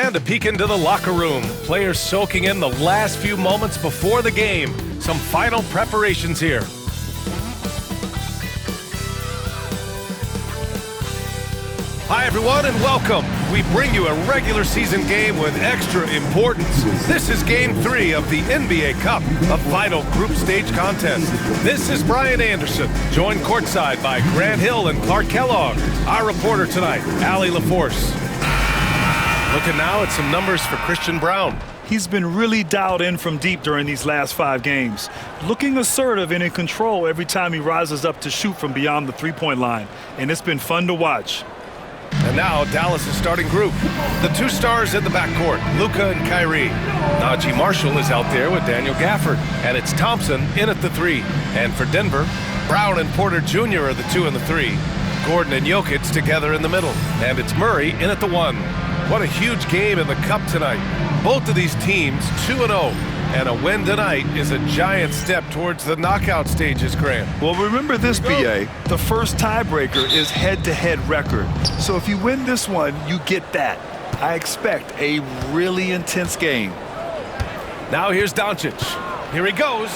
And a peek into the locker room. Players soaking in the last few moments before the game. Some final preparations here. Hi everyone and welcome. We bring you a regular season game with extra importance. This is Game 3 of the NBA Cup, a final group stage contest. This is Brian Anderson, joined courtside by Grant Hill and Clark Kellogg. Our reporter tonight, Allie LaForce. Looking now at some numbers for Christian Braun. He's been really dialed in from deep during these last 5 games. Looking assertive and in control every time he rises up to shoot from beyond the three-point line. And it's been fun to watch. And now Dallas' starting group. The 2 stars in the backcourt, Luka and Kyrie. Najee Marshall is out there with Daniel Gafford. And it's Thompson in at the 3. And for Denver, Brown and Porter Jr. are the 2 and the 3. Gordon and Jokic together in the middle. And it's Murray in at the 1. What a huge game in the Cup tonight. Both of these teams 2-0. And a win tonight is a giant step towards the knockout stages, Grant. Well, remember this, BA. The first tiebreaker is head-to-head record. So if you win this one, you get that. I expect a really intense game. Now here's Doncic. Here he goes.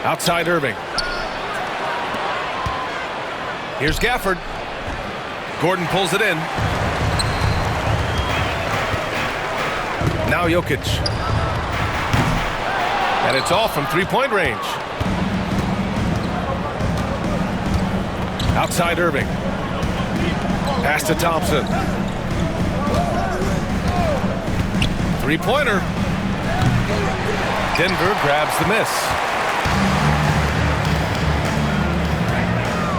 Outside Irving. Here's Gafford. Gordon pulls it in. Now Jokic. And it's all from three-point range. Outside Irving. Pass to Thompson. Three-pointer. Denver grabs the miss.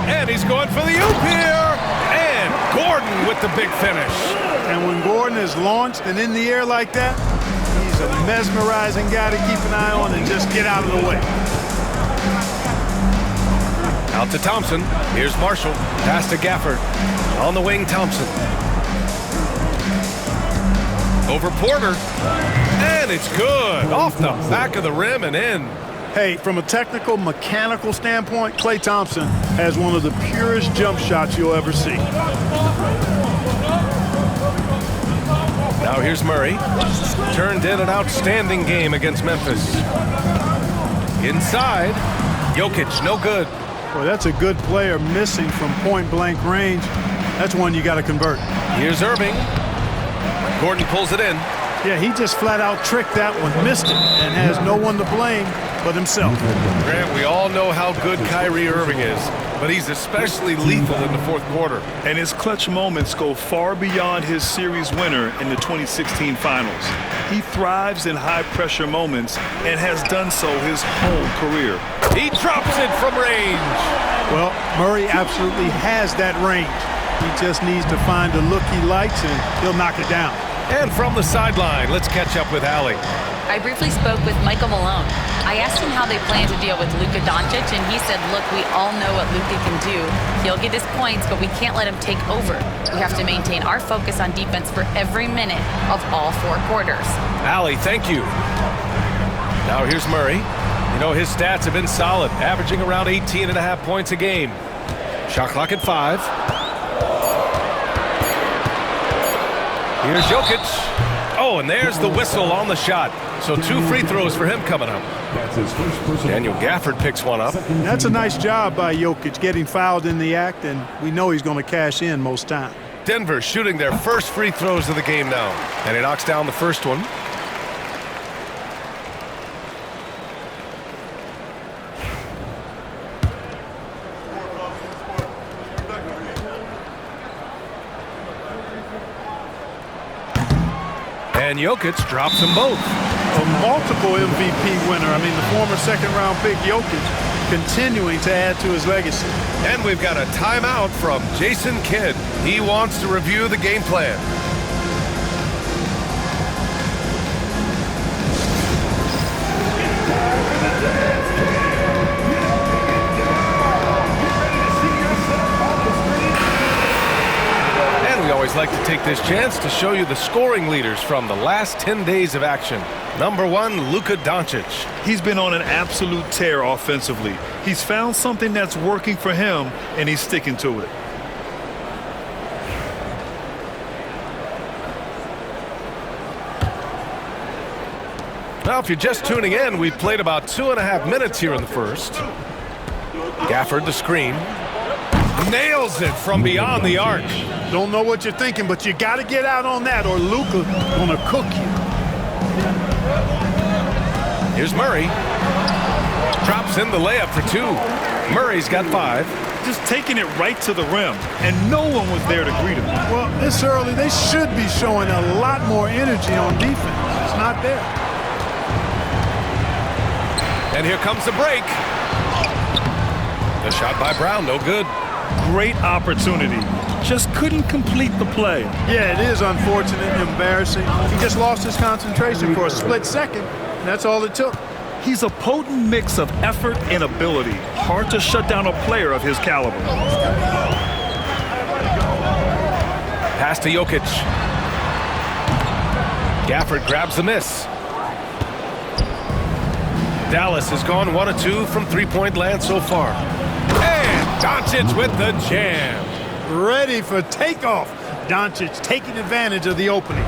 And he's going for the oop here. And Gordon with the big finish. And when Gordon is launched and in the air like that, he's a mesmerizing guy to keep an eye on and just get out of the way. Out to Thompson. Here's Marshall. Pass to Gafford. On the wing, Thompson. Over Porter. And it's good. Off the back of the rim and in. Hey, from a technical, mechanical standpoint, Klay Thompson has one of the purest jump shots you'll ever see. Now here's Murray. Turned in an outstanding game against Memphis. Inside. Jokic, no good. Well, that's a good player missing from point-blank range. That's one you got to convert. Here's Irving. Gordon pulls it in. Yeah, he just flat-out tricked that one, missed it, and has no one to blame but himself. Grant, we all know how good Kyrie Irving is, but he's especially lethal in the fourth quarter. And his clutch moments go far beyond his series winner in the 2016 finals. He thrives in high-pressure moments and has done so his whole career. He drops it from range. Well, Murray absolutely has that range. He just needs to find the look he likes, and he'll knock it down. And from the sideline, let's catch up with Allie. I briefly spoke with Michael Malone. I asked him how they plan to deal with Luka Doncic, and he said, look, we all know what Luka can do. He'll get his points, but we can't let him take over. We have to maintain our focus on defense for every minute of all 4 quarters. Allie, thank you. Now here's Murray. You know, his stats have been solid, averaging around 18.5 points a game. Shot clock at 5. Here's Jokic. Oh, and there's the whistle on the shot. So 2 free throws for him coming up. Daniel Gafford picks one up. That's a nice job by Jokic getting fouled in the act, and we know he's going to cash in most time. Denver shooting their first free throws of the game now. And he knocks down the first one. And Jokic drops them both. A multiple MVP winner. I mean, the former second-round pick Jokic continuing to add to his legacy. And we've got a timeout from Jason Kidd. He wants to review the game plan. And we always like to take this chance to show you the scoring leaders from the last 10 days of action. Number 1, Luka Doncic. He's been on an absolute tear offensively. He's found something that's working for him, and he's sticking to it. Now, if you're just tuning in, we've played about 2.5 minutes here in the first. Gafford the screen. Nails it from beyond the arc. Don't know what you're thinking, but you got to get out on that or Luka gonna cook you. Here's Murray. Drops in the layup for 2. Murray's got 5. Just taking it right to the rim, and no one was there to greet him. Well, this early, they should be showing a lot more energy on defense. It's not there. And here comes the break. The shot by Brown, no good. Great opportunity. Just couldn't complete the play. Yeah, it is unfortunate, embarrassing. He just lost his concentration for a split second, and that's all it took. He's a potent mix of effort and ability. Hard to shut down a player of his caliber. Pass to Jokic. Gafford grabs the miss. Dallas has gone 1 of 2 from three-point land so far. And Doncic with the jam. Ready for takeoff. Doncic taking advantage of the opening.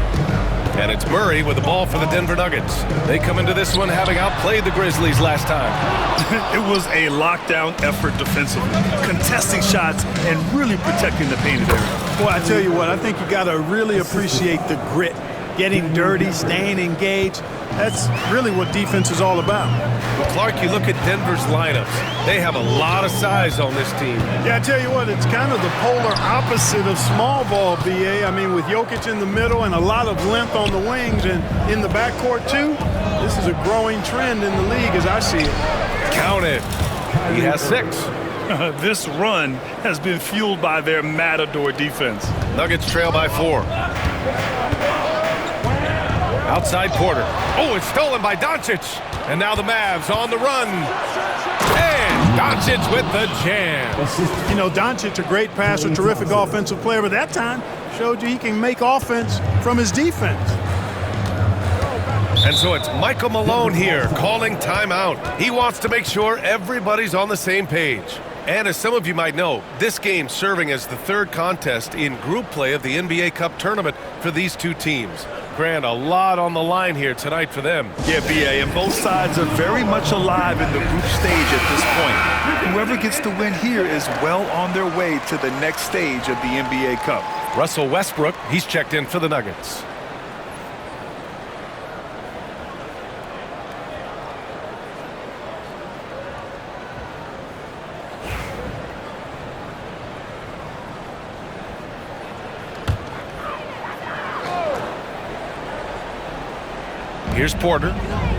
And it's Murray with the ball for the Denver Nuggets. They come into this one having outplayed the Grizzlies last time. It was a lockdown effort defensively, contesting shots and really protecting the painted area. Well, I tell you what, I think you got to really appreciate the grit. Getting dirty, staying engaged. That's really what defense is all about. Well, Clark, you look at Denver's lineups. They have a lot of size on this team. Yeah, I tell you what, it's kind of the polar opposite of small ball, B.A. I mean, with Jokic in the middle and a lot of length on the wings and in the backcourt, too, this is a growing trend in the league as I see it. Count it. He has 6. This run has been fueled by their Matador defense. Nuggets trail by 4. Outside Porter. Oh, it's stolen by Doncic. And now the Mavs on the run. And Doncic with the jam. You know, Doncic, a great passer, terrific offensive player, but that time showed you he can make offense from his defense. And so it's Michael Malone here calling timeout. He wants to make sure everybody's on the same page. And as some of you might know, this game serving as the 3rd contest in group play of the NBA Cup tournament for these 2 teams. Grant, a lot on the line here tonight for them. Yeah, B.A., and both sides are very much alive in the group stage at this point. Whoever gets the win here is well on their way to the next stage of the NBA Cup. Russell Westbrook, he's checked in for the Nuggets. Here's Porter.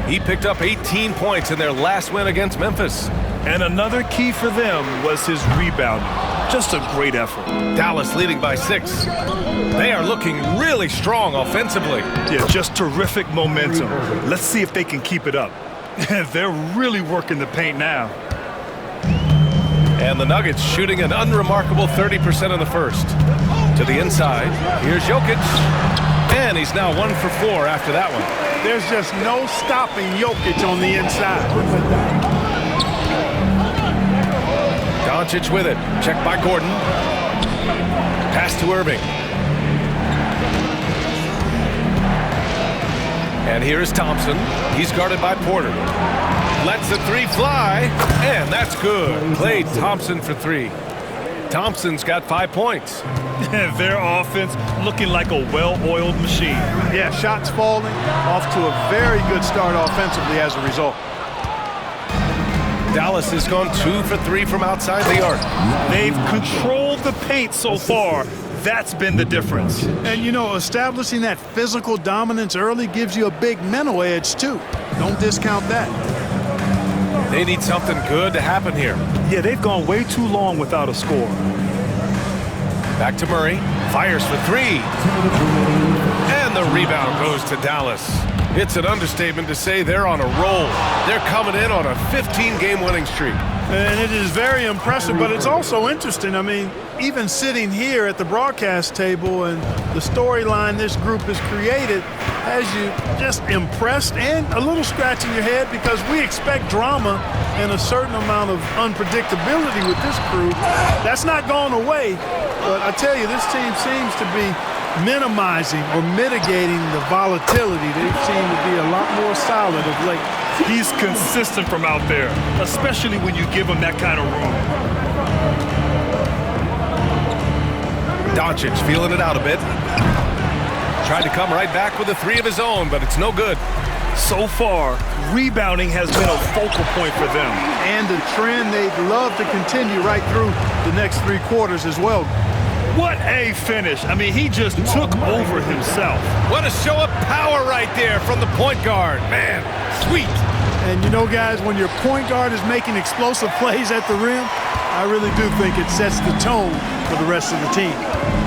He picked up 18 points in their last win against Memphis. And another key for them was his rebounding. Just a great effort. Dallas leading by 6. They are looking really strong offensively. Yeah, just terrific momentum. Let's see if they can keep it up. They're really working the paint now. And the Nuggets shooting an unremarkable 30% in the first. To the inside. Here's Jokic. And he's now 1 for 4 after that one. There's just no stopping Jokic on the inside. Doncic with it. Checked by Gordon. Pass to Irving. And here is Thompson. He's guarded by Porter. Lets the 3 fly. And that's good. Klay Thompson for 3. Thompson's got 5 points. Their offense looking like a well-oiled machine. Yeah, shots falling, off to a very good start offensively as a result. Dallas has gone 2 for 3 from outside the arc. They've controlled the paint so far. That's been the difference. And, you know, establishing that physical dominance early gives you a big mental edge, too. Don't discount that. They need something good to happen here. Yeah, they've gone way too long without a score. Back to Murray. Fires for 3. And the rebound goes to Dallas. It's an understatement to say they're on a roll. They're coming in on a 15-game winning streak. And it is very impressive, but it's also interesting. I mean, even sitting here at the broadcast table and the storyline this group has created has you just impressed and a little scratching your head because we expect drama and a certain amount of unpredictability with this crew. That's not gone away, but I tell you, this team seems to be minimizing or mitigating the volatility. They seem to be a lot more solid of late. He's consistent from out there, especially when you give him that kind of room. Doncic feeling it out a bit. Tried to come right back with a three of his own, but it's no good. So far, rebounding has been a focal point for them. And a trend they'd love to continue right through the next 3 quarters as well. What a finish. I mean, he just took over himself. What a show of power right there from the point guard. Man, sweet. And you know, guys, when your point guard is making explosive plays at the rim, I really do think it sets the tone for the rest of the team.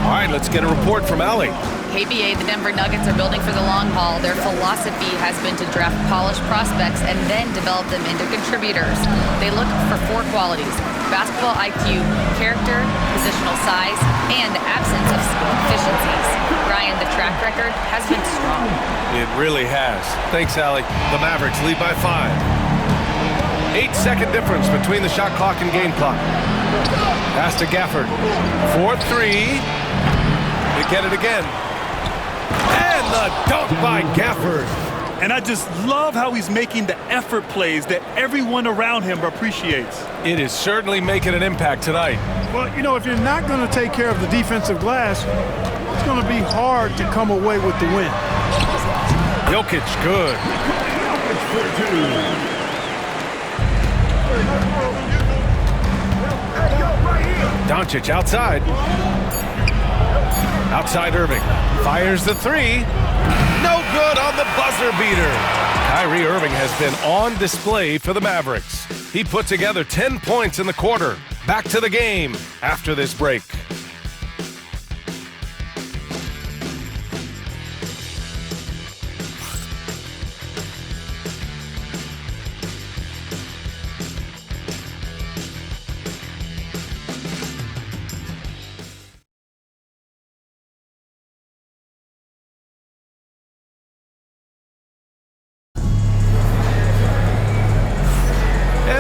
All right, let's get a report from Allie. KBA, the Denver Nuggets are building for the long haul. Their philosophy has been to draft polished prospects and then develop them into contributors. They look for 4 qualities: basketball IQ, character, positional size, and absence of skill deficiencies. Ryan, the track record has been strong. It really has. Thanks, Allie. The Mavericks lead by 5. 8-second difference between the shot clock and game clock. Pass to Gafford. 4-3. They get it again. And the dunk by Gafford. And I just love how he's making the effort plays that everyone around him appreciates. It is certainly making an impact tonight. Well, you know, if you're not going to take care of the defensive glass, it's going to be hard to come away with the win. Jokic, good. Doncic outside. Outside Irving. Fires the 3. No good on the buzzer beater. Kyrie Irving has been on display for the Mavericks. He put together 10 points in the quarter. Back to the game after this break.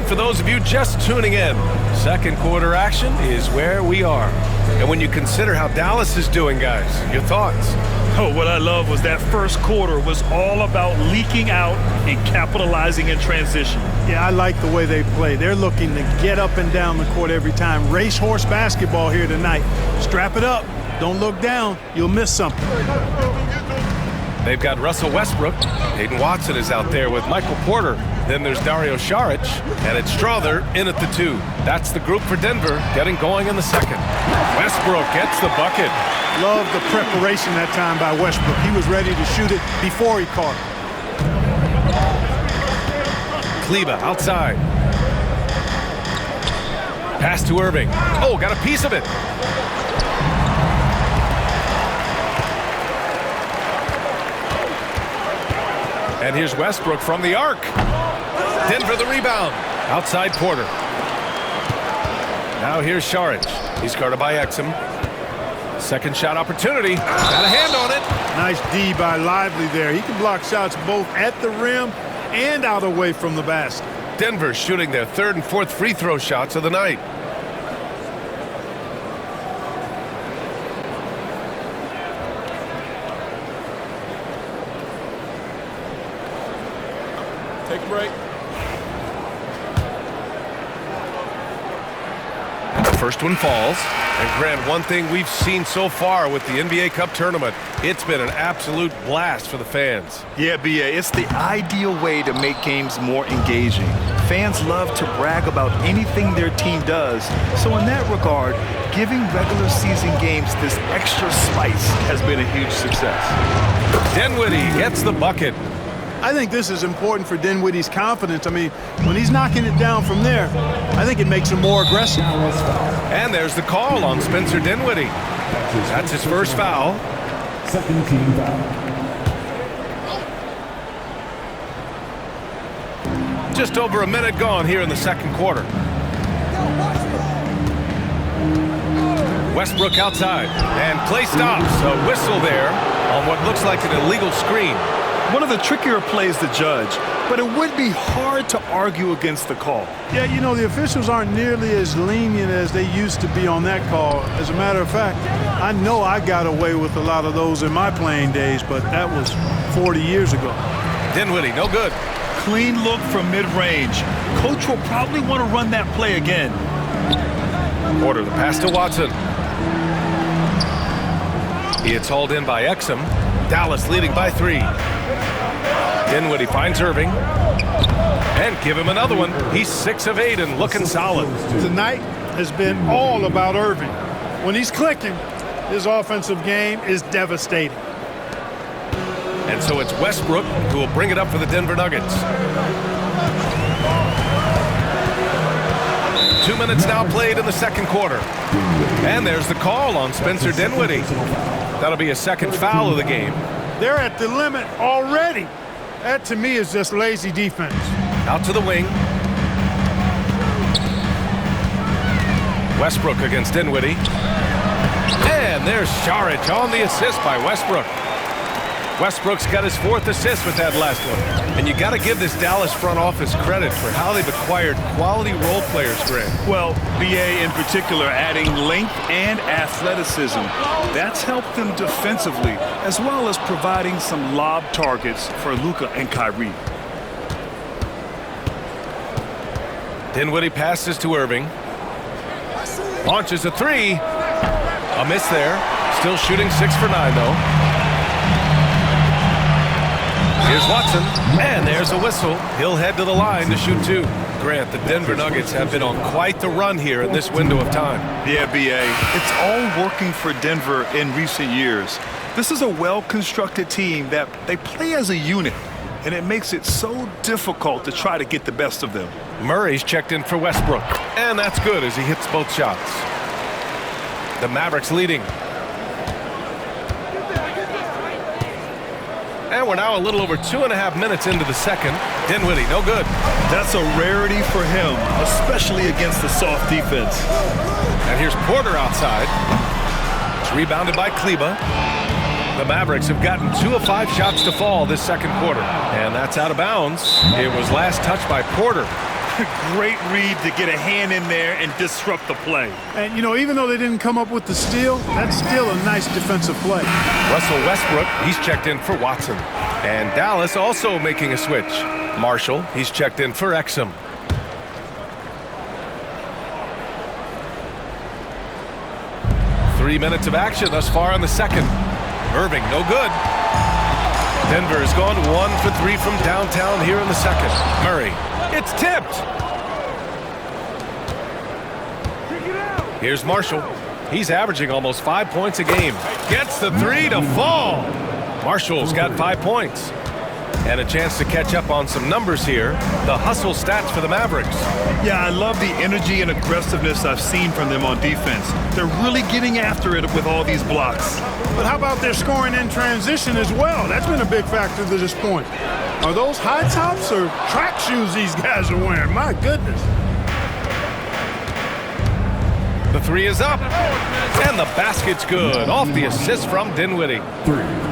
For those of you just tuning in, second quarter action is where we are. And when you consider how Dallas is doing, guys, your thoughts? Oh, what I love was that first quarter was all about leaking out and capitalizing in transition. Yeah, I like the way they play. They're looking to get up and down the court every time. Racehorse basketball here tonight. Strap it up. Don't look down. You'll miss something. They've got Russell Westbrook. Hayden Watson is out there with Michael Porter. Then there's Dario Saric, and it's Strother in at the 2. That's the group for Denver getting going in the second. Westbrook gets the bucket. Love the preparation that time by Westbrook. He was ready to shoot it before he caught it. Kleba outside. Pass to Irving. Oh, got a piece of it. And here's Westbrook from the arc. Denver the rebound. Outside Porter. Now here's Saric. He's guarded by Exum. Second shot opportunity. Got a hand on it. Nice D by Lively there. He can block shots both at the rim and out away from the basket. Denver shooting their 3rd and 4th free throw shots of the night. Take a break. And the first one falls. And Grant, one thing we've seen so far with the NBA Cup tournament, it's been an absolute blast for the fans. Yeah, BA, it's the ideal way to make games more engaging. Fans love to brag about anything their team does. So in that regard, giving regular season games this extra spice has been a huge success. Dinwiddie gets the bucket. I think this is important for Dinwiddie's confidence. I mean, when he's knocking it down from there, I think it makes him more aggressive. And there's the call on Spencer Dinwiddie. That's his first foul. Second team foul. Just over a minute gone here in the second quarter. Westbrook outside, and play stops. A whistle there on what looks like an illegal screen. One of the trickier plays to judge, but it would be hard to argue against the call. Yeah, you know, the officials aren't nearly as lenient as they used to be on that call. As a matter of fact, I know I got away with a lot of those in my playing days, but that was 40 years ago. Dinwiddie, no good. Clean look from mid-range. Coach will probably want to run that play again. Porter, the pass to Watson. He is hauled in by Exum. Dallas leading by 3. Dinwiddie finds Irving. And give him another one. He's 6 of 8 and looking solid. Tonight has been all about Irving. When he's clicking, his offensive game is devastating. And so it's Westbrook who will bring it up for the Denver Nuggets. 2 minutes now played in the second quarter. And there's the call on Spencer Dinwiddie. That'll be a second foul of the game. They're at the limit already. That, to me, is just lazy defense. Out to the wing. Westbrook against Dinwiddie. And there's Saric on the assist by Westbrook. Westbrook's got his 4th assist with that last one. And you got to give this Dallas front office credit for how they've acquired quality role players, Grant. Well, BA in particular adding length and athleticism. That's helped them defensively, as well as providing some lob targets for Luka and Kyrie. Dinwiddie passes to Irving. Launches a 3. A miss there. Still shooting 6 for 9, though. Here's Watson, and there's a whistle. He'll head to the line to shoot 2. Grant, the Denver Nuggets have been on quite the run here in this window of time. Yeah, BA. It's all working for Denver in recent years. This is a well-constructed team that they play as a unit, and it makes it so difficult to try to get the best of them. Murray's checked in for Westbrook, and that's good as he hits both shots. The Mavericks leading. And we're now a little over 2.5 minutes into the second. Dinwiddie, no good. That's a rarity for him, especially against the soft defense. And here's Porter outside. It's rebounded by Kleba. The Mavericks have gotten 2 of 5 shots to fall this second quarter. And that's out of bounds. It was last touched by Porter. Great read to get a hand in there and disrupt the play. And, you know, even though they didn't come up with the steal, that's still a nice defensive play. Russell Westbrook, he's checked in for Watson. And Dallas also making a switch. Marshall, he's checked in for Exum. Three minutes of action thus far in the second. Irving, no good. Denver has gone 1 for 3 from downtown here in the second. Murray, it's tipped. Here's Marshall. He's averaging almost 5 points a game. Gets the 3 to fall. Marshall's got 5 points. And a chance to catch up on some numbers here. The hustle stats for the Mavericks. Yeah, I love the energy and aggressiveness I've seen from them on defense. They're really getting after it with all these blocks. But how about their scoring in transition as well? That's been a big factor to this point. Are those high tops or track shoes these guys are wearing? My goodness. The 3 is up. And the basket's good. Off the assist from Dinwiddie.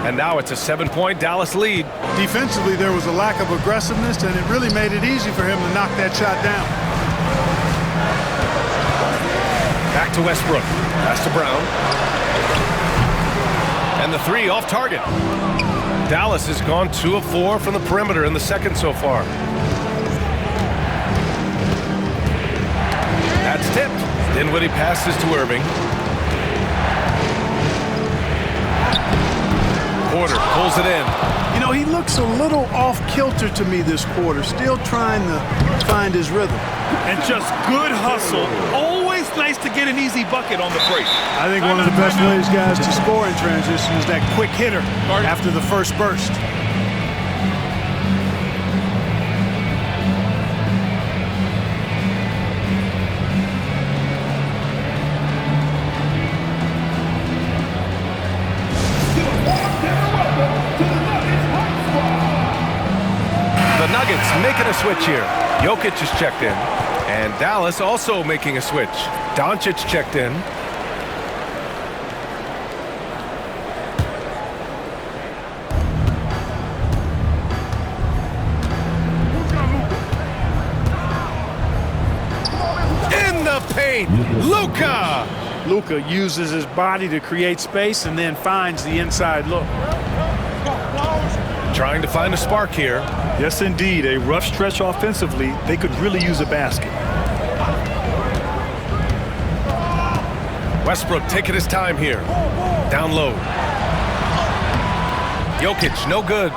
And now it's a 7-point Dallas lead. Defensively, there was a lack of aggressiveness, and it really made it easy for him to knock that shot down. Back to Westbrook. Pass to Brown. And the 3 off target. Dallas has gone 2 of 4 from the perimeter in the second so far. That's tipped. Dinwiddie passes to Irving. Porter pulls it in. You know, he looks a little off-kilter to me this quarter, still trying to find his rhythm. And just good hustle. Always nice to get an easy bucket on the break. I think one of the best ways, guys, to score in transition is that quick hitter after the first burst. Nuggets making a switch here. Jokic is checked in. And Dallas also making a switch. Doncic checked in. paint. Luka! Luka uses his body to create space and then finds the inside look. Trying to find a spark here. Yes, indeed. A rough stretch offensively. They could really use a basket. Westbrook taking his time here. Down low. Jokic, no good.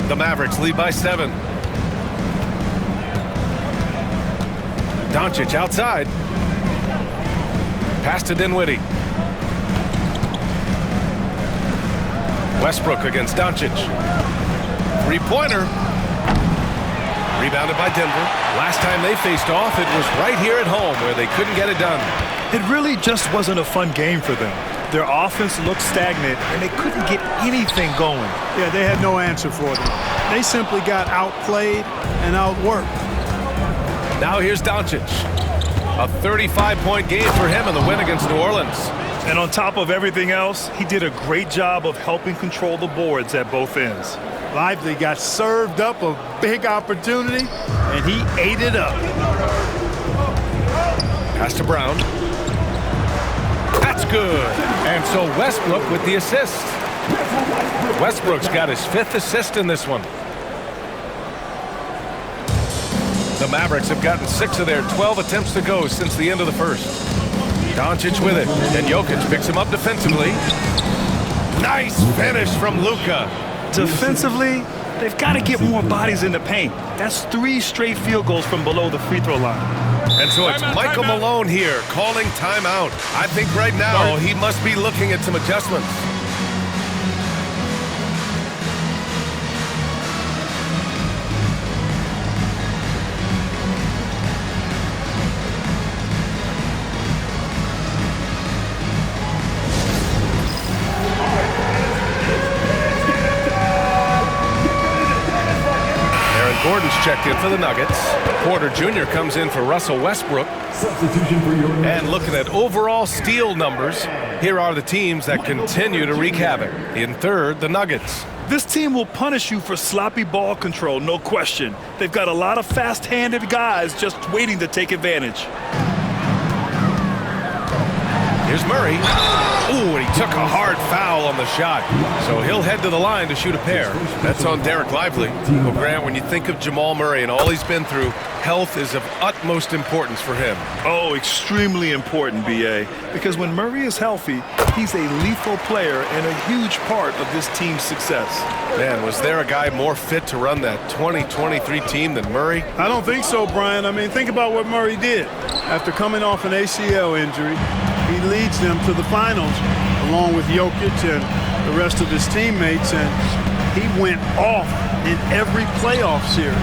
The Mavericks lead by 7. Doncic outside. Pass to Dinwiddie. Westbrook against Doncic. Three-pointer. Rebounded by Denver. Last time they faced off, it was right here at home where they couldn't get it done. It really just wasn't a fun game for them. Their offense looked stagnant, and they couldn't get anything going. Yeah, they had no answer for them. They simply got outplayed and outworked. Now here's Doncic. A 35-point game for him in the win against New Orleans. And on top of everything else, he did a great job of helping control the boards at both ends. Lively got served up a big opportunity, and he ate it up. Pass to Brown. That's good. And so Westbrook with the assist. Westbrook's got his 5th assist in this one. The Mavericks have gotten 6 of their 12 attempts to go since the end of the first. Doncic with it, and Jokic picks him up defensively. Nice finish from Luka. Defensively, they've got to get more bodies in the paint. That's 3 straight field goals from below the free throw line. And so it's Michael Malone here calling timeout. I think right now he must be looking at some adjustments. Gordon's checked in for the Nuggets. Porter Jr. comes in for Russell Westbrook. Substitution for your And looking at overall steal numbers, here are the teams that continue to wreak havoc. In third, the Nuggets. This team will punish you for sloppy ball control, no question. They've got a lot of fast-handed guys just waiting to take advantage. Here's Murray. Ooh, and he took a hard foul on the shot. So he'll head to the line to shoot a pair. That's on Derek Lively. Well, Grant, when you think of Jamal Murray and all he's been through, health is of utmost importance for him. Oh, extremely important, B.A., because when Murray is healthy, he's a lethal player and a huge part of this team's success. Man, was there a guy more fit to run that 2023 team than Murray? I don't think so, Brian. I mean, think about what Murray did. After coming off an ACL injury, he leads them to the finals along with Jokic and the rest of his teammates, and he went off in every playoff series.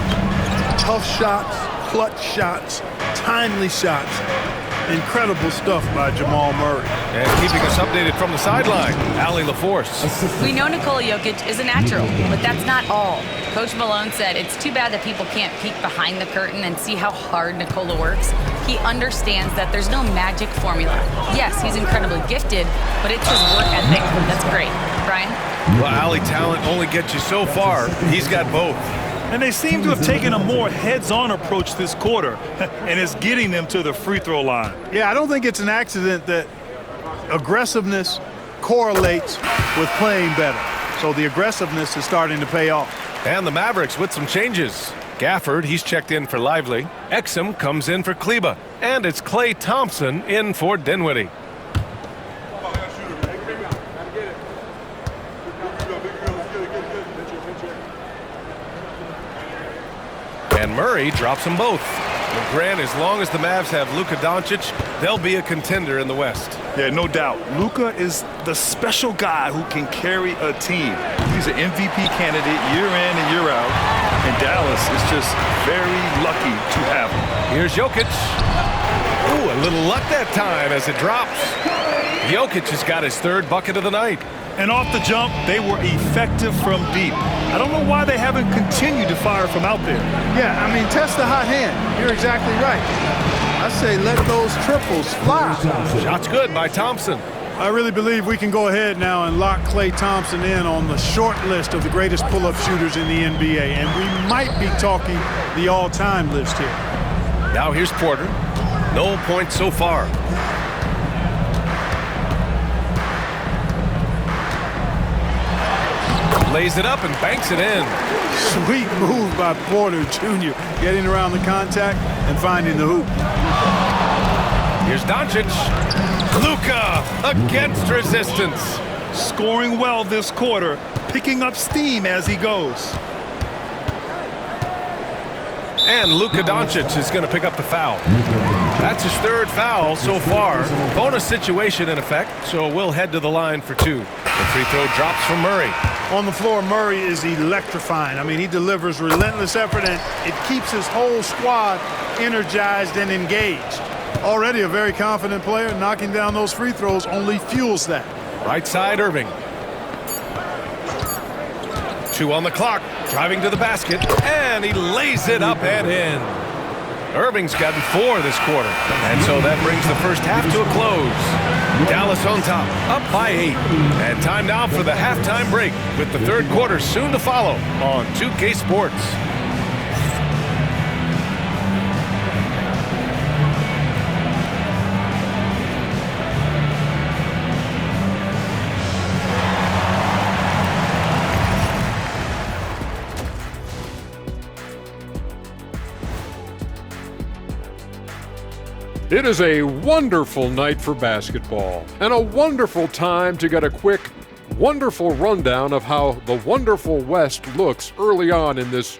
Tough shots, clutch shots, timely shots. Incredible stuff by Jamal Murray. And keeping us updated from the sideline, Allie LaForce. We know Nikola Jokic is a natural, but that's not all. Coach Malone said it's too bad that people can't peek behind the curtain and see how hard Nikola works. He understands that there's no magic formula. Yes, he's incredibly gifted, but it's his work ethic that's great. Brian? Well, Allie, talent only gets you so far. He's got both. And they seem to have taken a more heads-on approach this quarter, and it's getting them to the free throw line. Yeah, I don't think it's an accident that aggressiveness correlates with playing better. So the aggressiveness is starting to pay off. And the Mavericks with some changes. Gafford, he's checked in for Lively. Exum comes in for Kleba. And it's Klay Thompson in for Dinwiddie. And Murray drops them both. And Grant, as long as the Mavs have Luka Doncic, they'll be a contender in the West. Yeah, no doubt. Luka is the special guy who can carry a team. He's an MVP candidate year in and year out, and Dallas is just very lucky to have him. Here's Jokic. Ooh, a little luck that time as it drops. Jokic has got his 3rd bucket of the night. And off the jump, they were effective from deep. I don't know why they haven't continued to fire from out there. Yeah, I mean, test the hot hand. You're exactly right. I say let those triples fly. Shot's good by Thompson. I really believe we can go ahead now and lock Klay Thompson in on the short list of the greatest pull-up shooters in the NBA. And we might be talking the all-time list here. Now here's Porter. No points so far. Lays it up and banks it in. Sweet move by Porter Jr. getting around the contact and finding the hoop. Here's Doncic. Luka against resistance. Scoring well this quarter, picking up steam as he goes. And Luka Doncic is going to pick up the foul. That's his third foul so far. Bonus situation in effect, so we'll head to the line for two. The free throw drops from Murray. On the floor, Murray is electrifying. I mean, he delivers relentless effort, and it keeps his whole squad energized and engaged. Already a very confident player, knocking down those free throws only fuels that. Right side, Irving. 2 on the clock, driving to the basket, and he lays it up and in. Irving's gotten 4 this quarter, and so that brings the first half to a close. Dallas on top, up by 8. And time now for the halftime break, with the third quarter soon to follow on 2K Sports. It is a wonderful night for basketball and a wonderful time to get a quick, wonderful rundown of how the wonderful West looks early on in this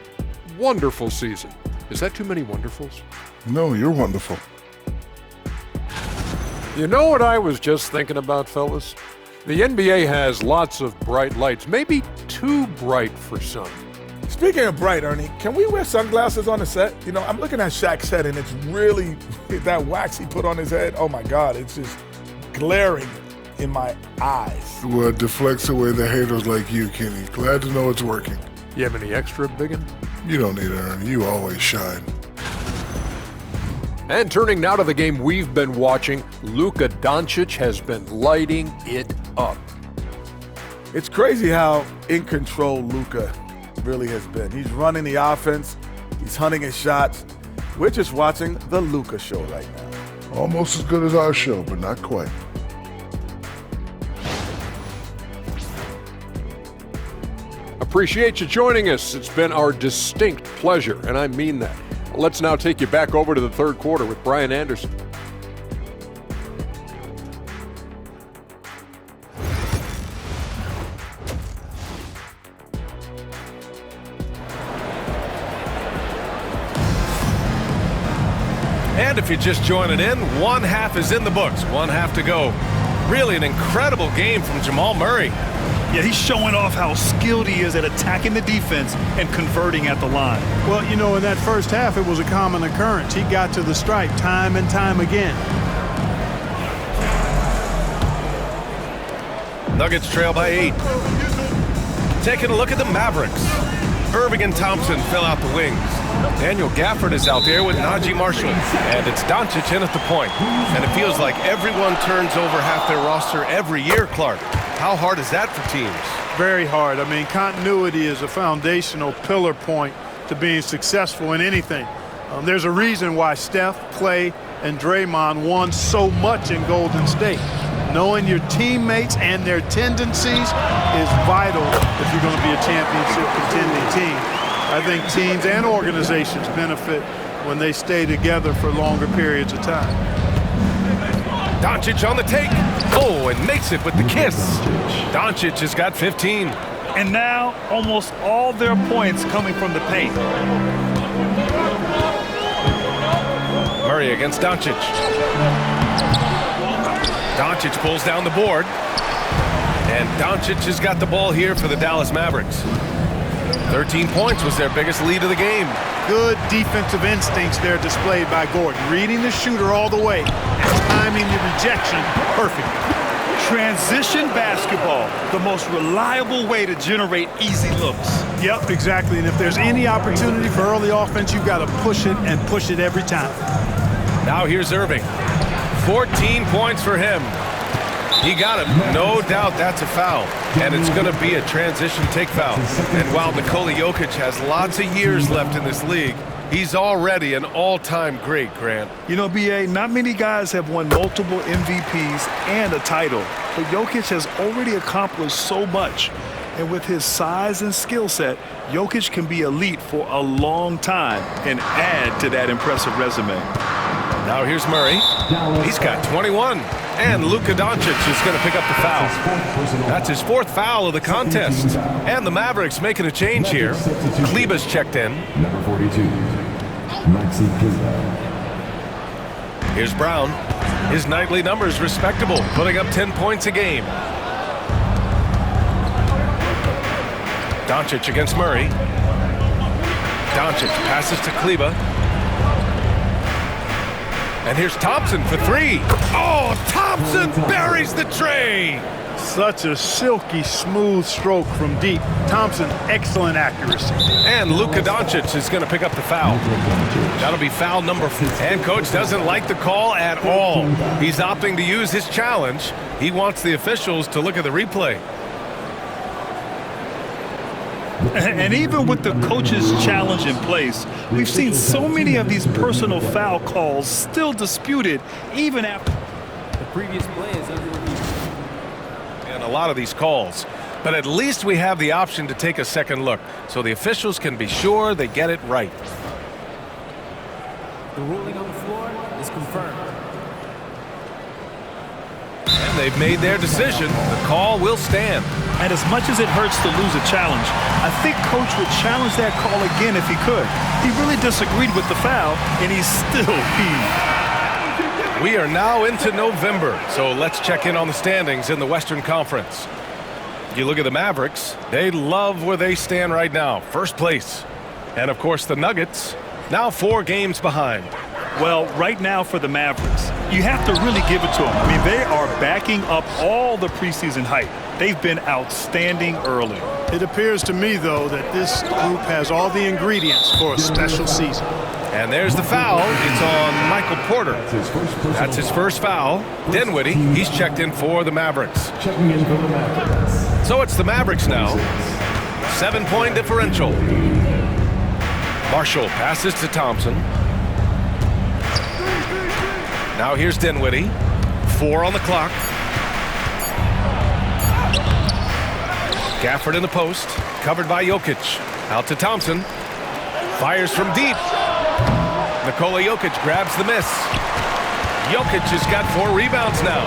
wonderful season. Is that too many wonderfuls? No, you're wonderful. You know what I was just thinking about, fellas? The NBA has lots of bright lights, maybe too bright for some. Speaking of bright, Ernie, can we wear sunglasses on the set? You know, I'm looking at Shaq's set, and it's really, that wax he put on his head, oh my God, it's just glaring in my eyes. Well, it deflects away the haters like you, Kenny. Glad to know it's working. You have any extra biggin? You don't need it, Ernie. You always shine. And turning now to the game we've been watching, Luka Doncic has been lighting it up. It's crazy how in control Luka really has been. He's running the offense. He's hunting his shots. We're just watching the Luka show right now. Almost as good as our show, but not quite. Appreciate you joining us. It's been our distinct pleasure, and I mean that. Let's now take you back over to the third quarter with Brian Anderson. And if you're just joining in, one half is in the books, one half to go. Really an incredible game from Jamal Murray. Yeah, he's showing off how skilled he is at attacking the defense and converting at the line. Well, you know, in that first half, it was a common occurrence. He got to the stripe time and time again. Nuggets trail by 8. Taking a look at the Mavericks. Irving and Thompson fill out the wings. Daniel Gafford is out there with Najee Marshall. And it's Doncic in at the point. And it feels like everyone turns over half their roster every year, Clark. How hard is that for teams? Very hard. I mean, continuity is a foundational pillar point to being successful in anything. There's a reason why Steph, Clay, and Draymond won so much in Golden State. Knowing your teammates and their tendencies is vital if you're going to be a championship contending team. I think teams and organizations benefit when they stay together for longer periods of time. Doncic on the take. Oh, and makes it with the kiss. Doncic has got 15. And now almost all their points coming from the paint. Murray against Doncic. Doncic pulls down the board. And Doncic has got the ball here for the Dallas Mavericks. 13 points was their biggest lead of the game. Good defensive instincts there displayed by Gordon. Reading the shooter all the way and timing the rejection perfectly. Transition basketball, the most reliable way to generate easy looks. Yep, exactly. And if there's any opportunity for early offense, you've got to push it and push it every time. Now here's Irving. 14 points for him. He got him. No doubt that's a foul. And it's going to be a transition take foul. And while Nikola Jokic has lots of years left in this league, He's already an all-time great, Grant. You know, B.A., not many guys have won multiple MVPs and a title, but Jokic has already accomplished so much. And with his size and skill set, Jokic can be elite for a long time and add to that impressive resume. Now here's Murray. He's got 21. And Luka Doncic is going to pick up the foul. That's his 4th foul of the contest. And the Mavericks making a change here. Kleber's checked in. Number 42, Maxi Kleber. Here's Brown. His nightly numbers respectable, putting up 10 points a game. Doncic against Murray. Doncic passes to Kleber. And here's Thompson for 3. Oh, Thompson buries the tray. Such a silky, smooth stroke from deep. Thompson, excellent accuracy. And Luka Doncic is going to pick up the foul. That'll be foul number 4. And coach doesn't like the call at all. He's opting to use his challenge. He wants the officials to look at the replay. And even with the coach's challenge in place, we've seen so many of these personal foul calls still disputed even after the previous play is under review. And a lot of these calls. But at least we have the option to take a second look so the officials can be sure they get it right. The ruling on the floor is confirmed. And they've made their decision. The call will stand. And as much as it hurts to lose a challenge, I think Coach would challenge that call again if he could. He really disagreed with the foul, and he's still peeved. We are now into November, so let's check in on the standings in the Western Conference. You look at the Mavericks, they love where they stand right now, first place. And of course the Nuggets, now 4 games behind. Well, right now for the Mavericks, you have to really give it to them. I mean, they are backing up all the preseason hype. They've been outstanding early. It appears to me, though, that this group has all the ingredients for a special season. And there's the foul. It's on Michael Porter. That's his first foul. Dinwiddie, he's checked in for the Mavericks. Checking in for the Mavericks. So it's the Mavericks now. 7-point differential. Marshall passes to Thompson. Now here's Dinwiddie. 4 on the clock. Gafford in the post. Covered by Jokic. Out to Thompson. Fires from deep. Nikola Jokic grabs the miss. Jokic has got 4 rebounds now.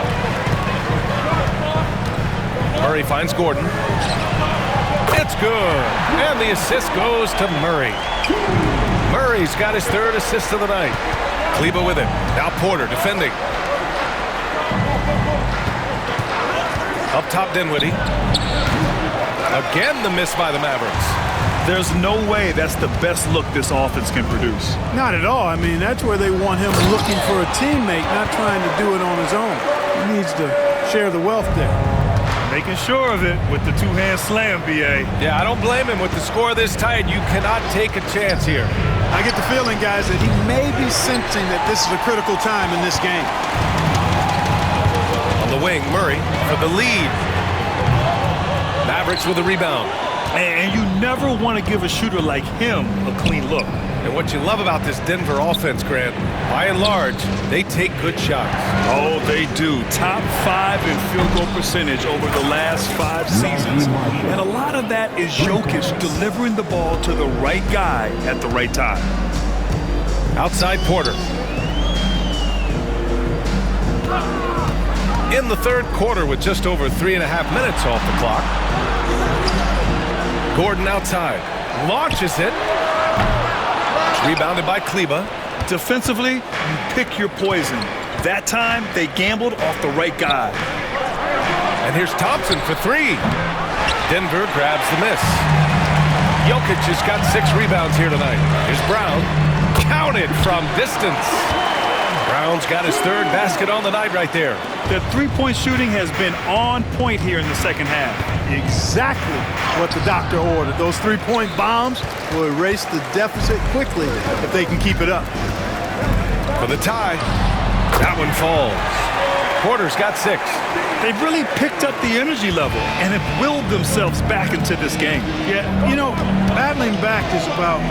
Murray finds Gordon. It's good. And the assist goes to Murray. Murray's got his 3rd assist of the night. Kleber with it. Now Porter defending. Up top Dinwiddie. Again the miss by the Mavericks. There's no way that's the best look this offense can produce. Not at all. I mean, that's where they want him looking for a teammate, not trying to do it on his own. He needs to share the wealth there. Making sure of it with the 2-hand slam, B.A. Yeah, I don't blame him. With the score this tight, you cannot take a chance here. I get the feeling, guys, that he may be sensing that this is a critical time in this game. On the wing, Murray for the lead. Mavericks with a rebound. And you never want to give a shooter like him a clean look. And what you love about this Denver offense, Grant, by and large, they take good shots. Oh, they do. Top 5 in field goal percentage over the last 5 seasons. And a lot of that is Jokic delivering the ball to the right guy at the right time. Outside Porter. In the 3rd quarter with just over 3.5 minutes off the clock. Gordon outside. Launches it. Rebounded by Kleber. Defensively, you pick your poison. That time, they gambled off the right guy. And here's Thompson for 3. Denver grabs the miss. Jokic has got 6 rebounds here tonight. Here's Brown. Counted from distance. Brown's got his 3rd basket on the night right there. The 3-point shooting has been on point here in the second half. Exactly what the doctor ordered. Those 3-point bombs will erase the deficit quickly if they can keep it up. For the tie, that one falls. Porter's got 6. They've really picked up the energy level and have willed themselves back into this game. Yeah, you know, battling back is about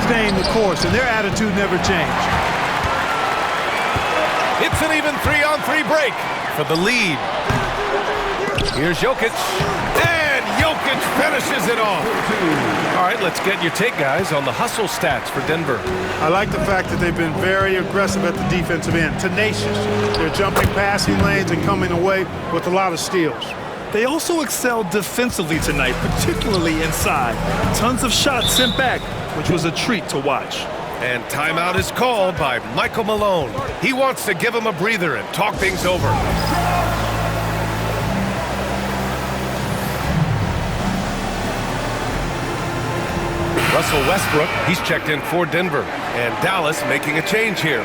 staying the course, and their attitude never changed. It's an even 3-on-3 break for the lead. Here's Jokic, and Jokic finishes it off. All right, let's get your take, guys, on the hustle stats for Denver. I like the fact that they've been very aggressive at the defensive end, tenacious. They're jumping passing lanes and coming away with a lot of steals. They also excelled defensively tonight, particularly inside. Tons of shots sent back, which was a treat to watch. And timeout is called by Michael Malone. He wants to give him a breather and talk things over. Russell Westbrook, he's checked in for Denver. And Dallas making a change here.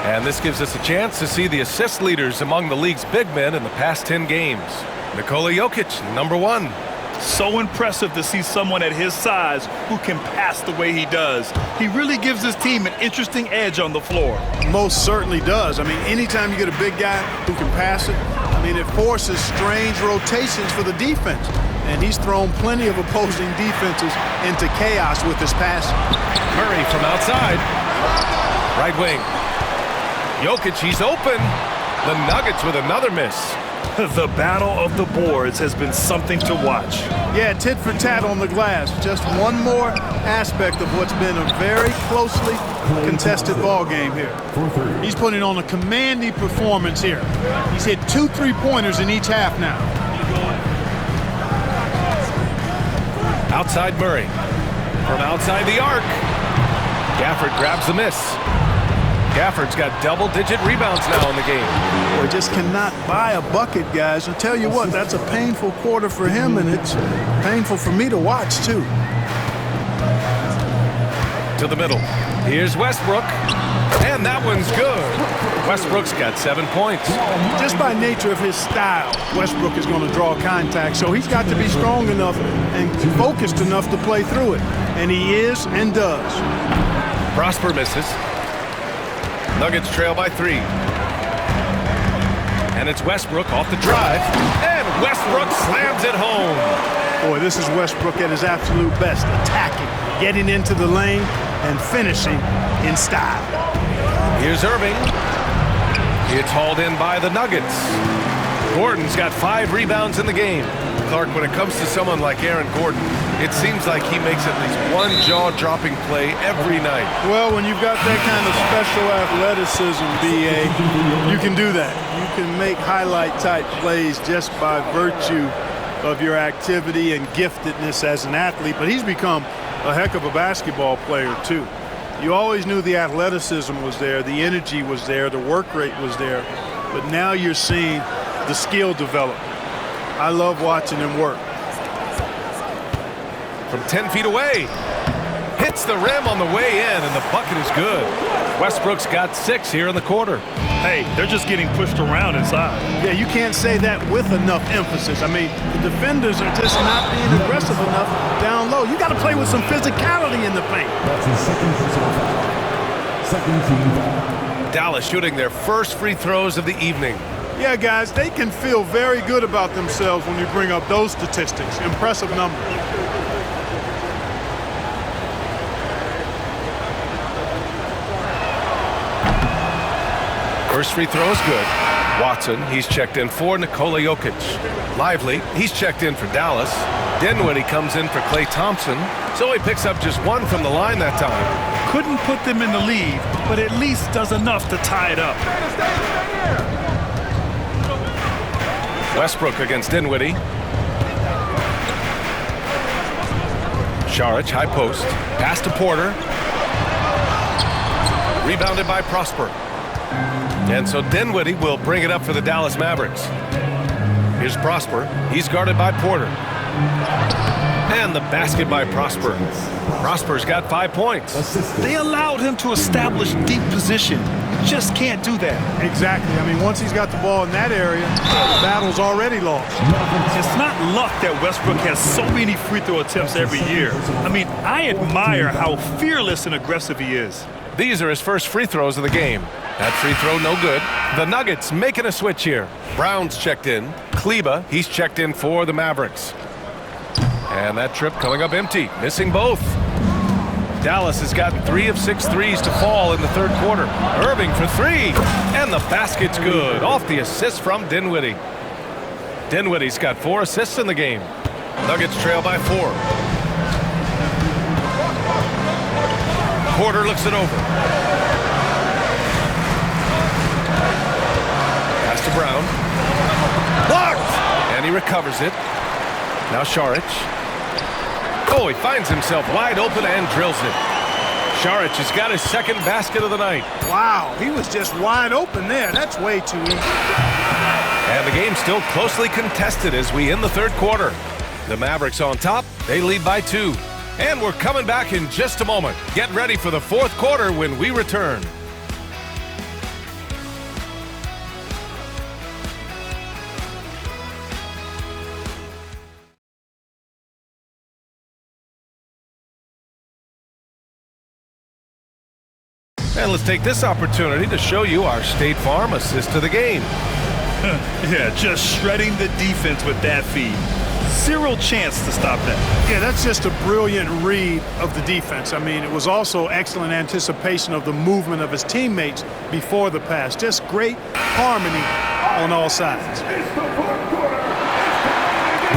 And this gives us a chance to see the assist leaders among the league's big men in the past 10 games. Nikola Jokic, number 1. So impressive to see someone at his size who can pass the way he does. He really gives his team an interesting edge on the floor. Most certainly does. I mean, anytime you get a big guy who can pass it, I mean, it forces strange rotations for the defense. And he's thrown plenty of opposing defenses into chaos with his passing. Murray from outside. Right wing. Jokic, he's open. The Nuggets with another miss. The battle of the boards has been something to watch. Yeah, tit for tat on the glass. Just one more aspect of what's been a very closely contested ball game here. He's putting on a commanding performance here. He's hit 2 3-pointers in each half now. Outside Murray. From outside the arc. Gafford grabs the miss. Gafford's got double-digit rebounds now in the game. Boy, just cannot buy a bucket, guys. I tell you what, that's a painful quarter for him, and it's painful for me to watch, too. To the middle. Here's Westbrook. And that one's good. Westbrook's got 7 points. Just by nature of his style, Westbrook is going to draw contact, so he's got to be strong enough and focused enough to play through it. And he is and does. Prosper misses. Nuggets trail by 3. And it's Westbrook off the drive. And Westbrook slams it home. Boy, this is Westbrook at his absolute best. Attacking, getting into the lane, and finishing in style. Here's Irving. It's hauled in by the Nuggets. Gordon's got 5 rebounds in the game. Clark, when it comes to someone like Aaron Gordon, it seems like he makes at least one jaw-dropping play every night. Well, when you've got that kind of special athleticism, B.A., you can do that. You can make highlight-type plays just by virtue of your activity and giftedness as an athlete. But he's become a heck of a basketball player, too. You always knew the athleticism was there, the energy was there, the work rate was there. But now you're seeing the skill develop. I love watching him work. From 10 feet away. Hits the rim on the way in, and the bucket is good. Westbrook's got 6 here in the quarter. Hey, they're just getting pushed around inside. Yeah, you can't say that with enough emphasis. I mean, the defenders are just not being aggressive enough down low. You got to play with some physicality in the paint. That's his second personal foul. Second team foul. Dallas shooting their first free throws of the evening. Yeah, guys, they can feel very good about themselves when you bring up those statistics. Impressive numbers. First free throw is good. Watson, he's checked in for Nikola Jokic. Lively, he's checked in for Dallas. Dinwiddie comes in for Klay Thompson, so he picks up just 1 from the line that time. Couldn't put them in the lead, but at least does enough to tie it up. Westbrook against Dinwiddie. Saric, high post. Pass to Porter. Rebounded by Prosper. And so Dinwiddie will bring it up for the Dallas Mavericks. Here's Prosper. He's guarded by Porter. And the basket by Prosper. Prosper's got 5 points. They allowed him to establish deep position. Just can't do that. Exactly. I mean, once he's got the ball in that area, the battle's already lost. It's not luck that Westbrook has so many free throw attempts every year. I mean, I admire how fearless and aggressive he is. These are his first free throws of the game. That free throw no good. The Nuggets making a switch here. Brown's checked in. Kleba, he's checked in for the Mavericks. And that trip coming up empty, missing both. Dallas has gotten 3 of 6 threes to fall in the third quarter. Irving for 3, and the basket's good off the assist from Dinwiddie. Dinwiddie's got 4 assists in the game. Nuggets trail by 4. Porter looks it over. Pass to Brown. Blocked! And he recovers it. Now Šarić. Oh, he finds himself wide open and drills it. Šarić has got his second basket of the night. Wow, he was just wide open there. That's way too easy. And the game's still closely contested as we end the third quarter. The Mavericks on top. They lead by 2. And we're coming back in just a moment. Get ready for the fourth quarter when we return. And let's take this opportunity to show you our State Farm assist to the game. Yeah, just shredding the defense with that feed. Zero chance to stop that. Yeah, that's just a brilliant read of the defense. I mean, it was also excellent anticipation of the movement of his teammates before the pass. Just great harmony on all sides.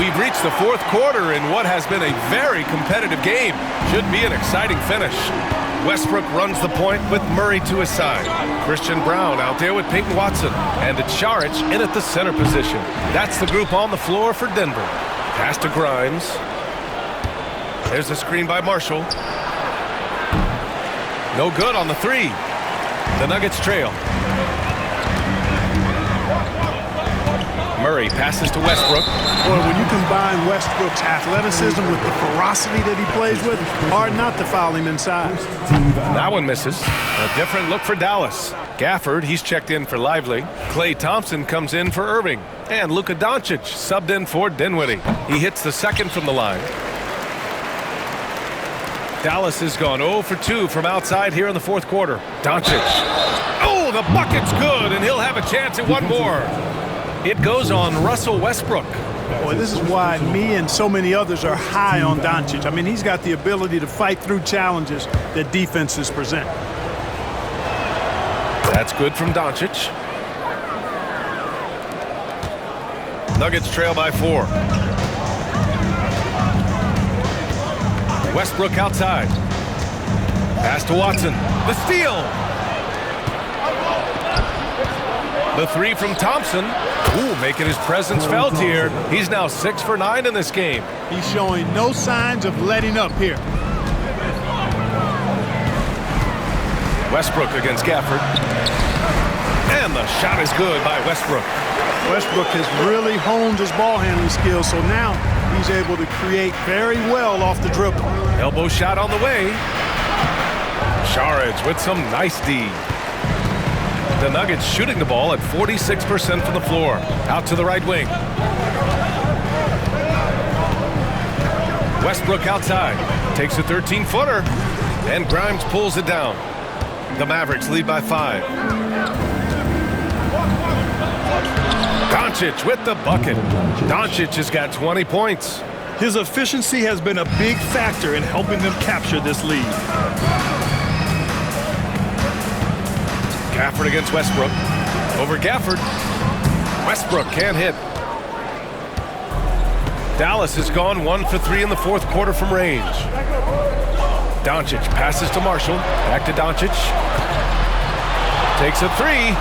We've reached the fourth quarter in what has been a very competitive game. Should be an exciting finish. Westbrook runs the point with Murray to his side. Christian Brown out there with Peyton Watson. And it's Šarić in at the center position. That's the group on the floor for Denver. Pass to Grimes. There's a screen by Marshall. No good on the 3. The Nuggets trail. Murray passes to Westbrook. Boy, when you combine Westbrook's athleticism with the ferocity that he plays with, hard not to foul him inside. That one misses. A different look for Dallas. Gafford, he's checked in for Lively. Klay Thompson comes in for Irving. And Luka Doncic subbed in for Dinwiddie. He hits the second from the line. Dallas has gone 0 for 2 from outside here in the fourth quarter. Doncic. Oh, the bucket's good, and he'll have a chance at one more. It goes on Russell Westbrook. Boy, this is why me and so many others are high on Doncic. I mean, he's got the ability to fight through challenges that defenses present. That's good from Doncic. Nuggets trail by 4. Westbrook outside. Pass to Watson. The steal. The 3 from Thompson. Ooh, making his presence felt here. He's now 6 for 9 in this game. He's showing no signs of letting up here. Westbrook against Gafford. And the shot is good by Westbrook. Westbrook has really honed his ball handling skills, so now he's able to create very well off the dribble. Elbow shot on the way. Šarić with some nice D. The Nuggets shooting the ball at 46% from the floor. Out to the right wing. Westbrook outside. Takes a 13-footer. And Grimes pulls it down. The Mavericks lead by 5. Doncic with the bucket. Doncic has got 20 points. His efficiency has been a big factor in helping them capture this lead. Gafford against Westbrook. Over Gafford. Westbrook can't hit. Dallas has gone 1 for 3 in the fourth quarter from range. Doncic passes to Marshall. Back to Doncic. Takes a 3.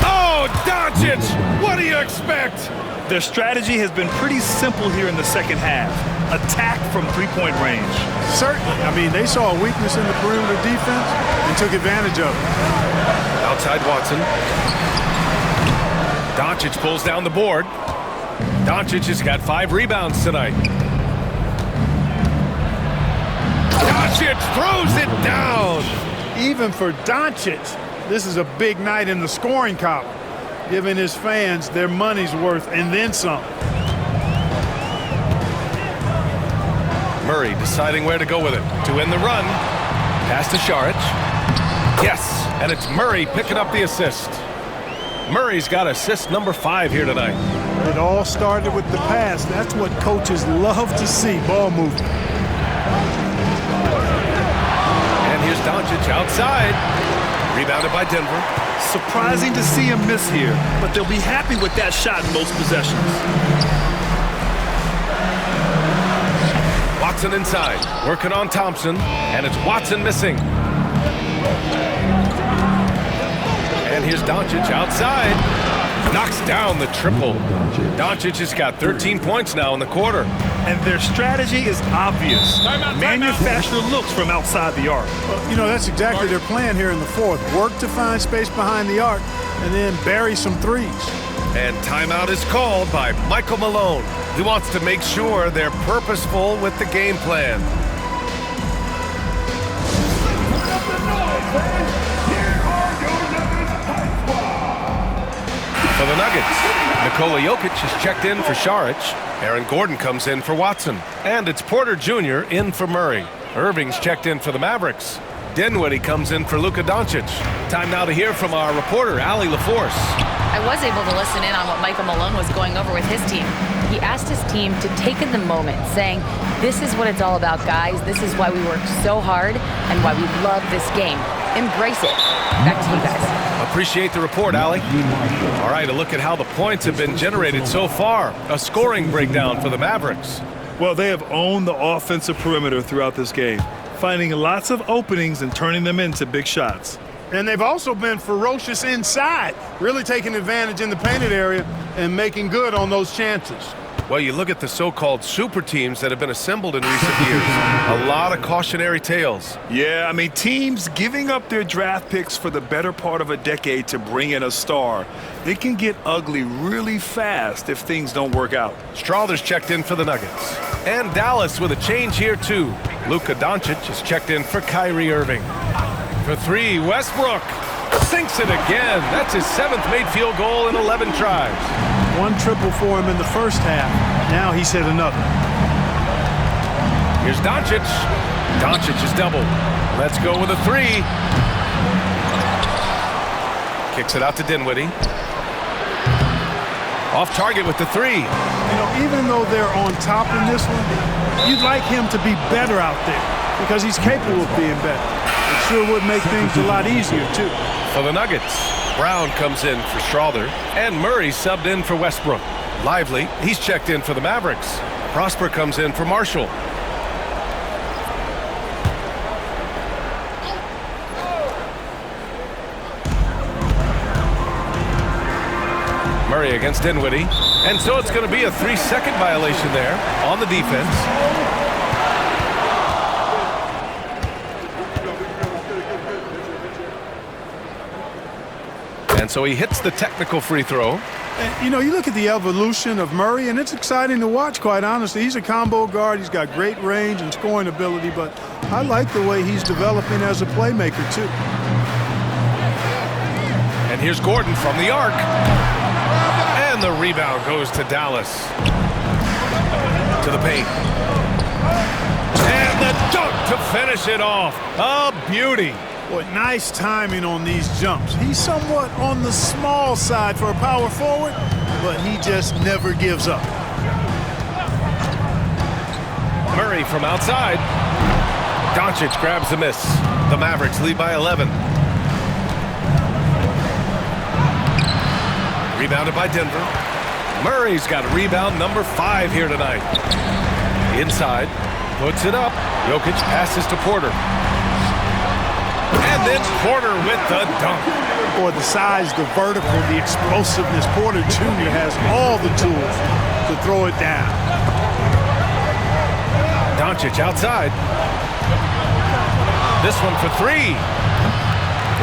Oh, Doncic! What do you expect? Their strategy has been pretty simple here in the second half. Attack from three-point range. Certainly. I mean, they saw a weakness in the perimeter defense and took advantage of it. Outside Watson. Doncic pulls down the board. Doncic has got 5 rebounds tonight. Doncic throws it down. Even for Doncic, this is a big night in the scoring column, giving his fans their money's worth and then some. Murray deciding where to go with it. To end the run. Pass to Šarić. Yes, and it's Murray picking up the assist. Murray's got assist number 5 here tonight. It all started with the pass. That's what coaches love to see, ball movement. And here's Doncic outside. Rebounded by Denver. Surprising to see him miss here, but they'll be happy with that shot in most possessions. Watson inside, working on Thompson, and it's Watson missing. And here's Doncic outside. Knocks down the triple. Doncic has got 13 points now in the quarter. And their strategy is obvious. Manufacture looks from outside the arc. Well, you know, that's exactly their plan here in the fourth. Work to find space behind the arc and then bury some threes. And timeout is called by Michael Malone. He wants to make sure they're purposeful with the game plan. For the Nuggets, Nikola Jokic has checked in for Šarić. Aaron Gordon comes in for Watson. And it's Porter Jr. in for Murray. Irving's checked in for the Mavericks. Dinwiddie comes in for Luka Doncic. Time now to hear from our reporter, Allie LaForce. I was able to listen in on what Michael Malone was going over with his team. He asked his team to take in the moment, saying, this is what it's all about, guys. This is why we work so hard and why we love this game. Embrace it. Back to you guys. Appreciate the report, Allie. All right, a look at how the points have been generated so far. A scoring breakdown for the Mavericks. Well, they have owned the offensive perimeter throughout this game, finding lots of openings and turning them into big shots. And they've also been ferocious inside, really taking advantage in the painted area and making good on those chances. Well, you look at the so-called super teams that have been assembled in recent years. A lot of cautionary tales. Yeah, I mean, teams giving up their draft picks for the better part of a decade to bring in a star. It can get ugly really fast if things don't work out. Strawther's checked in for the Nuggets. And Dallas with a change here, too. Luka Doncic is checked in for Kyrie Irving. For 3, Westbrook sinks it again. That's his 7th made field goal in 11 tries. One triple for him in the first half. Now he's hit another. Here's Doncic. Doncic is doubled. Let's go with a 3. Kicks it out to Dinwiddie. Off target with the 3. You know, even though they're on top in this one, you'd like him to be better out there because he's capable of being better. It sure would make things a lot easier, too. For the Nuggets, Brown comes in for Strawther, and Murray subbed in for Westbrook. Lively, he's checked in for the Mavericks. Prosper comes in for Marshall. Murray against Dinwiddie, and so it's going to be a 3-second violation there on the defense. And so he hits the technical free throw. And, you know, you look at the evolution of Murray, and it's exciting to watch, quite honestly. He's a combo guard. He's got great range and scoring ability, but I like the way he's developing as a playmaker, too. And here's Gordon from the arc. And the rebound goes to Dallas. To the paint. And the dunk to finish it off. A beauty. Boy, nice timing on these jumps. He's somewhat on the small side for a power forward, but he just never gives up. Murray from outside. Doncic grabs the miss. The Mavericks lead by 11. Rebounded by Denver. Murray's got rebound number 5 here tonight. Inside, puts it up. Jokic passes to Porter. And then Porter with the dunk. Boy, the size, the vertical, the explosiveness. Porter Jr. has all the tools to throw it down. Doncic outside. This one for 3.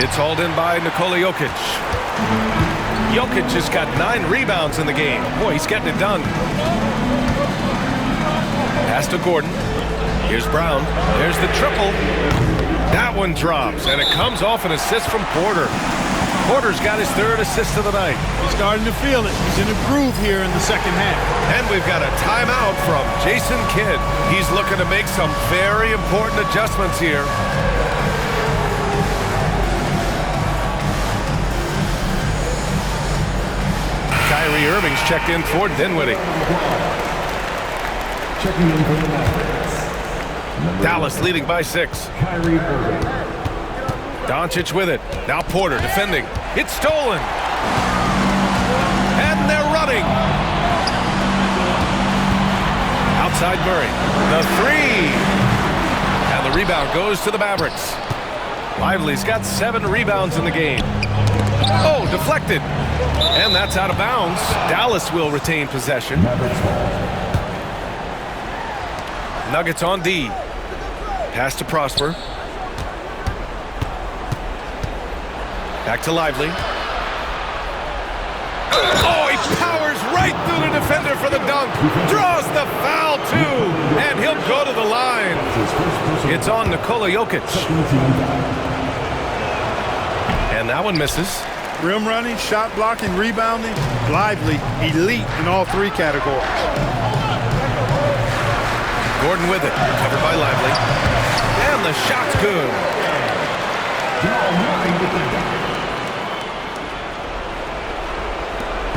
It's hauled in by Nikola Jokic. Jokic has got 9 rebounds in the game. Boy, he's getting it done. Pass to Gordon. Here's Brown. There's the triple. That one drops, and it comes off an assist from Porter. Porter's got his 3rd assist of the night. He's starting to feel it. He's in a groove here in the second half. And we've got a timeout from Jason Kidd. He's looking to make some very important adjustments here. checked in for Dinwiddie. Checking in for the Mavericks. Dallas leading by 6. Kyrie Irving. Doncic with it. Now Porter defending. It's stolen. And they're running. Outside Murray. The 3. And the rebound goes to the Mavericks. Lively's got 7 rebounds in the game. Oh, deflected. And that's out of bounds. Dallas will retain possession. Nuggets on D. Pass to Prosper. Back to Lively. Oh, he powers right through the defender for the dunk. Draws the foul, too. And he'll go to the line. It's on Nikola Jokic. And that one misses. Rim running, shot blocking, rebounding, Lively, elite in all 3 categories. Gordon with it, covered by Lively. And the shot's good.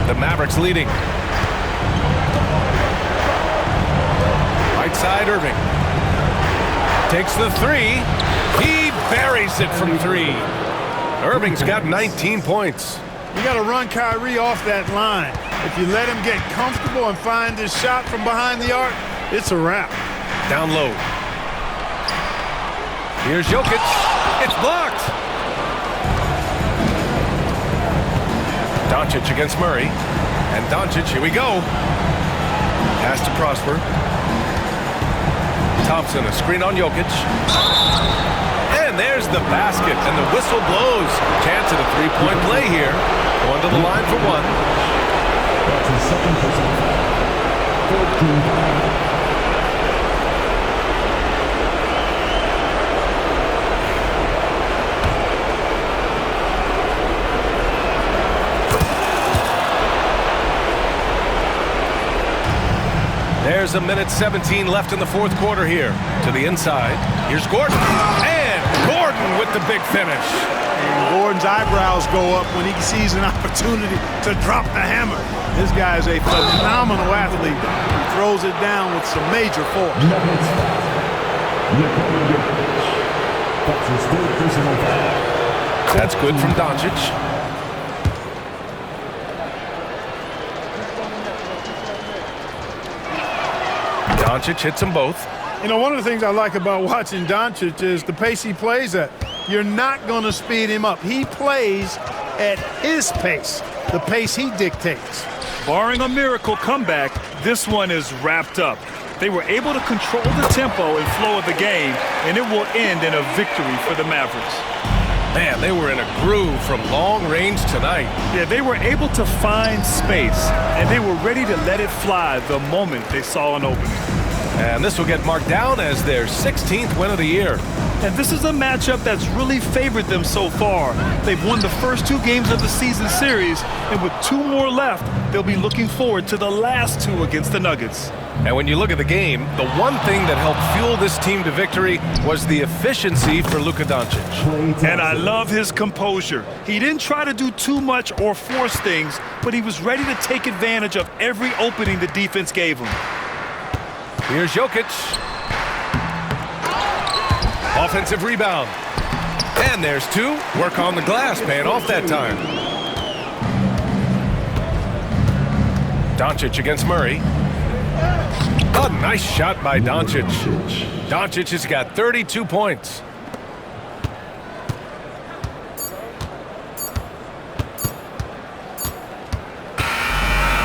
The Mavericks leading. Right side, Irving. Takes the 3. He buries it from 3. Irving's got 19 points. You got to run Kyrie off that line. If you let him get comfortable and find his shot from behind the arc, it's a wrap. Down low. Here's Jokic. It's blocked. Doncic against Murray. And Doncic, here we go. Pass to Prosper. Thompson, a screen on Jokic. And there's the basket, and the whistle blows. Chance at a 3-point play here. Going to the line for 1. That's his second personal foul. 14. There's a minute 17 left in the 4th quarter here. To the inside. Here's Gordon. And Gordon with the big finish. And Gordon's eyebrows go up when he sees an opportunity to drop the hammer. This guy is a phenomenal athlete. He throws it down with some major force. That's his 3rd personal foul. That's good from Doncic. Doncic hits them both. You know, one of the things I like about watching Doncic is the pace he plays at. You're not going to speed him up. He plays at his pace, the pace he dictates. Barring a miracle comeback, this one is wrapped up. They were able to control the tempo and flow of the game, and it will end in a victory for the Mavericks. Man, they were in a groove from long range tonight. Yeah, they were able to find space, and they were ready to let it fly the moment they saw an opening. And this will get marked down as their 16th win of the year. And this is a matchup that's really favored them so far. They've won the first 2 games of the season series, and with 2 more left, they'll be looking forward to the last 2 against the Nuggets. And when you look at the game, the one thing that helped fuel this team to victory was the efficiency for Luka Doncic. And I love his composure. He didn't try to do too much or force things, but he was ready to take advantage of every opening the defense gave him. Here's Jokic. Offensive rebound. And there's 2. Work on the glass, paying off that time. Doncic against Murray. A nice shot by Doncic. Doncic has got 32 points.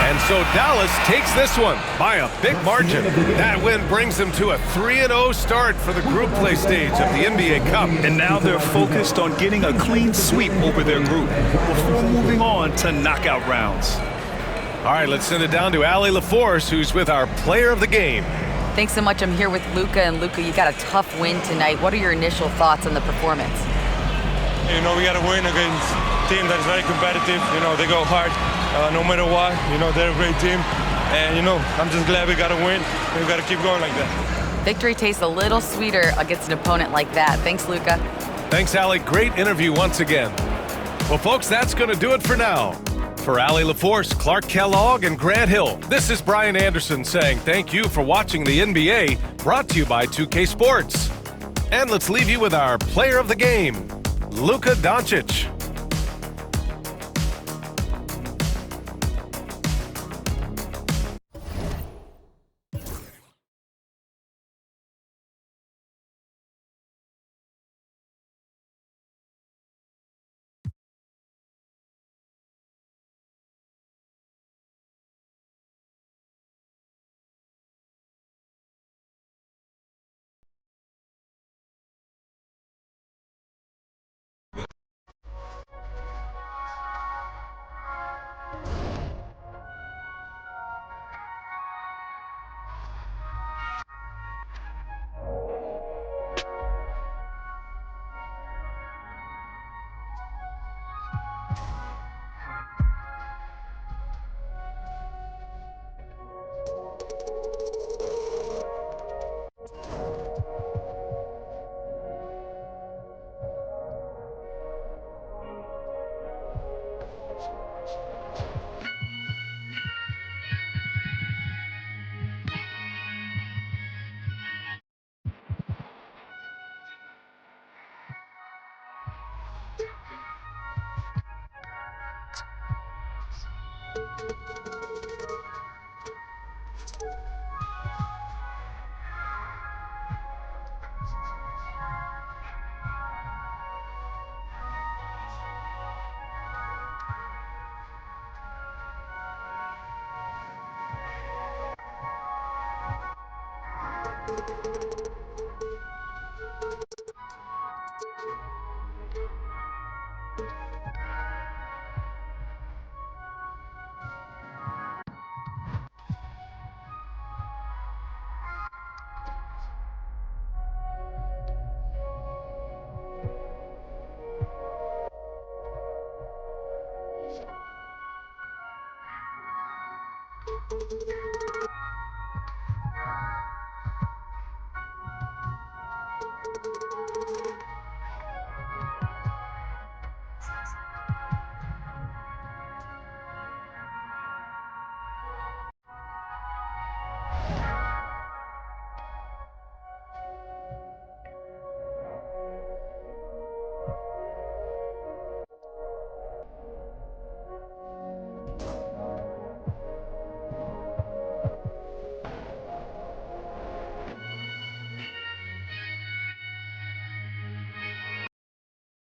And so Dallas takes this one by a big margin. That win brings them to a 3-0 start for the group play stage of the NBA Cup. And now they're focused on getting a clean sweep over their group before moving on to knockout rounds. All right, let's send it down to Allie LaForce, who's with our player of the game. Thanks so much. I'm here with Luka. And Luka, you got a tough win tonight. What are your initial thoughts on the performance? You know, we got to win against a team that is very competitive. You know, they go hard no matter what. You know, they're a great team. And, you know, I'm just glad we got to win. We got to keep going like that. Victory tastes a little sweeter against an opponent like that. Thanks, Luka. Thanks, Allie. Great interview once again. Well, folks, that's going to do it for now. For Allie LaForce, Clark Kellogg, and Grant Hill, this is Brian Anderson saying thank you for watching the NBA, brought to you by 2K Sports. And let's leave you with our player of the game, Luka Doncic.